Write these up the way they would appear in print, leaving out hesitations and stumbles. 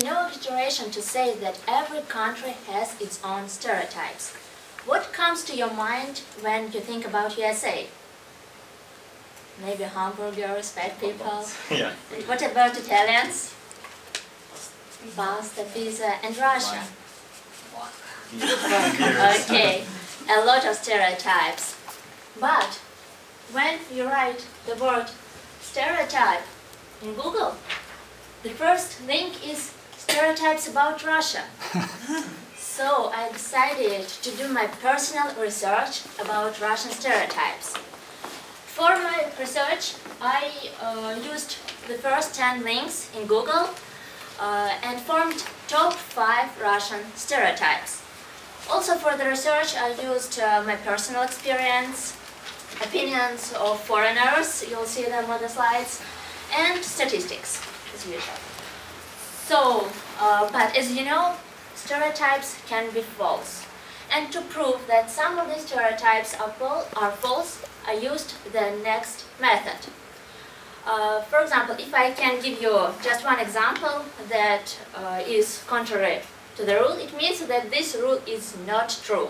no exaggeration to say that every country has its own stereotypes. What comes to your mind when you think about USA? Maybe hamburgers, fat people? Yeah. And what about Italians? Pasta, pizza, and Russia? Okay, a lot of stereotypes. But when you write the word stereotype in Google, the first link is stereotypes about Russia. So I decided to do my personal research about Russian stereotypes. For my research, I used the first 10 links in Google and formed top 5 Russian stereotypes. Also for the research, I used my personal experience, opinions of foreigners, you'll see them on the slides, and statistics, as usual. So, but as you know, stereotypes can be false. And to prove that some of these stereotypes are false, I used the next method. For example, if I can give you just one example that is contrary to the rule, it means that this rule is not true.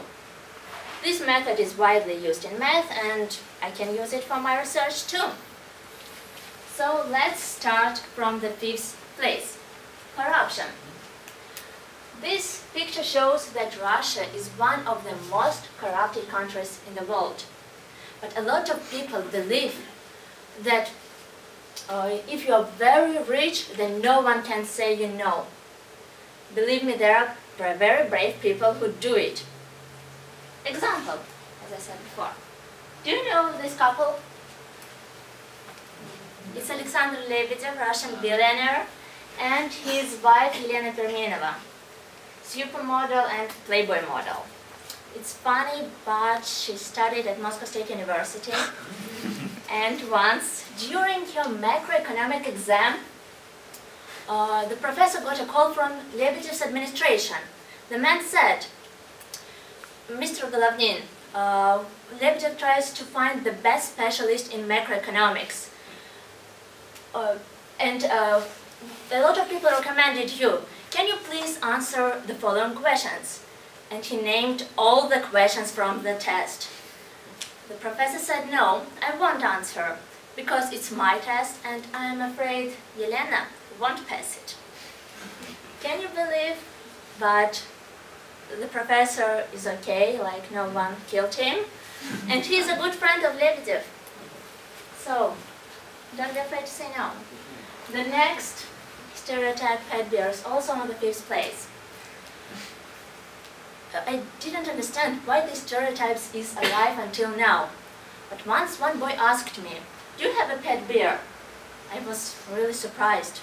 This method is widely used in math, and I can use it for my research too. So let's start from the 5th place, corruption. This picture shows that Russia is one of the most corrupted countries in the world. But a lot of people believe that if you are very rich, then no one can say you no. Believe me, there are very brave people who do it. Example, as I said before. Do you know this couple? It's Alexander Lebedev, Russian billionaire, and his wife Elena Perminova, supermodel and Playboy model. It's funny, but she studied at Moscow State University, and once, during her macroeconomic exam, the professor got a call from Lebedev's administration. The man said, Mr. Golovnin, Lebedev tries to find the best specialist in macroeconomics. And a lot of people recommended you. Can you please answer the following questions? And he named all the questions from the test. The professor said, no, I won't answer, because it's my test and I'm afraid Yelena won't pass it. Can you believe? But the professor is okay, like no one killed him, and he's a good friend of Lebedev. So, don't be afraid to say no. The next stereotype, pet bears, also on the 5th place. I didn't understand why this stereotypes is alive until now. But once one boy asked me, do you have a pet bear? I was really surprised.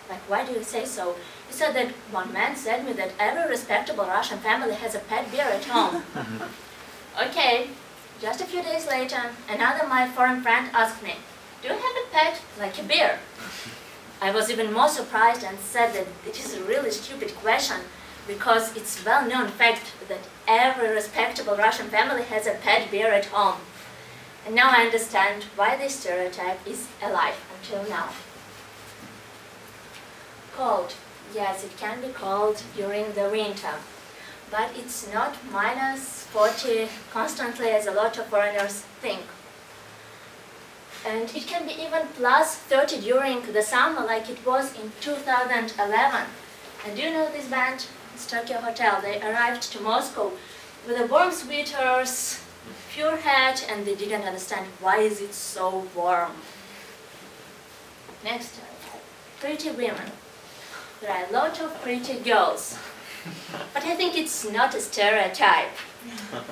Like, why do you say so? He said that one man said me that every respectable Russian family has a pet bear at home. Okay, just a few days later, another my foreign friend asked me, do you have a pet like a bear? I was even more surprised and said that it is a really stupid question, because it's well-known fact that every respectable Russian family has a pet bear at home. And now I understand why this stereotype is alive until now. Cold. Yes, it can be cold during the winter, but it's not minus 40 constantly as a lot of foreigners think. And it can be even plus 30 during the summer, like it was in 2011. And do you know this band? It's Tokyo Hotel. They arrived to Moscow with the warm sweaters, pure hat, and they didn't understand why is it so warm. Next stereotype, pretty women. There are a lot of pretty girls, but I think it's not a stereotype.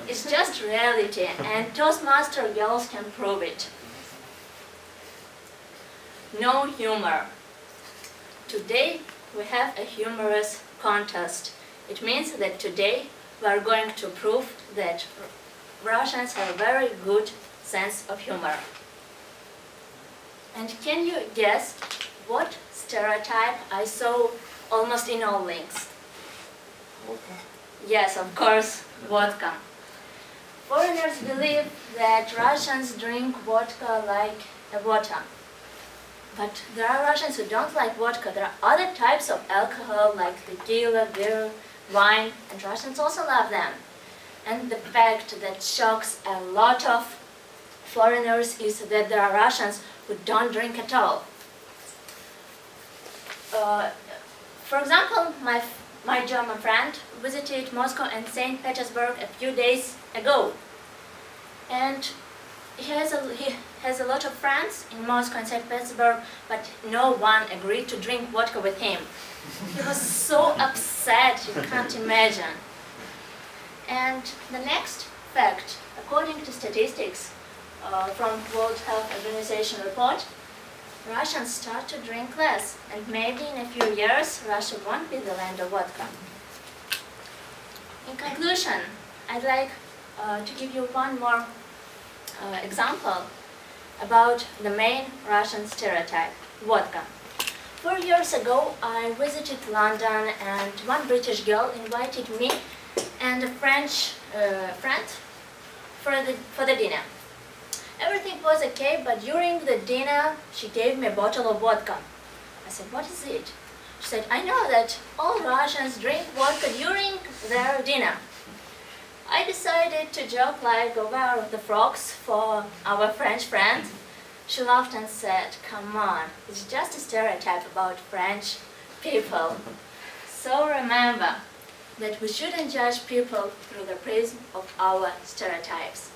It's just reality, and Toastmasters girls can prove it. No humor. Today we have a humorous contest. It means that today we are going to prove that Russians have a very good sense of humor. And can you guess what stereotype I saw almost in all links? Vodka. Yes, of course, vodka. Foreigners believe that Russians drink vodka like a water. But there are Russians who don't like vodka. There are other types of alcohol like tequila, beer, wine, and Russians also love them. And the fact that shocks a lot of foreigners is that there are Russians who don't drink at all. For example, my German friend visited Moscow and St. Petersburg a few days ago. And he has a lot of friends in Moscow and St. Petersburg, but no one agreed to drink vodka with him. He was so upset, you can't imagine. And the next fact, according to statistics from World Health Organization report, Russians start to drink less, and maybe in a few years Russia won't be the land of vodka. In conclusion, I'd like to give you one more example about the main Russian stereotype, vodka. 4 years ago, I visited London, and one British girl invited me and a French friend for the dinner. Everything was okay, but during the dinner, she gave me a bottle of vodka. I said, "What is it?" She said, "I know that all Russians drink vodka during their dinner." I decided to joke like, "Where are the frogs?" for our French friend. She laughed and said, "Come on, it's just a stereotype about French people." So remember that we shouldn't judge people through the prism of our stereotypes.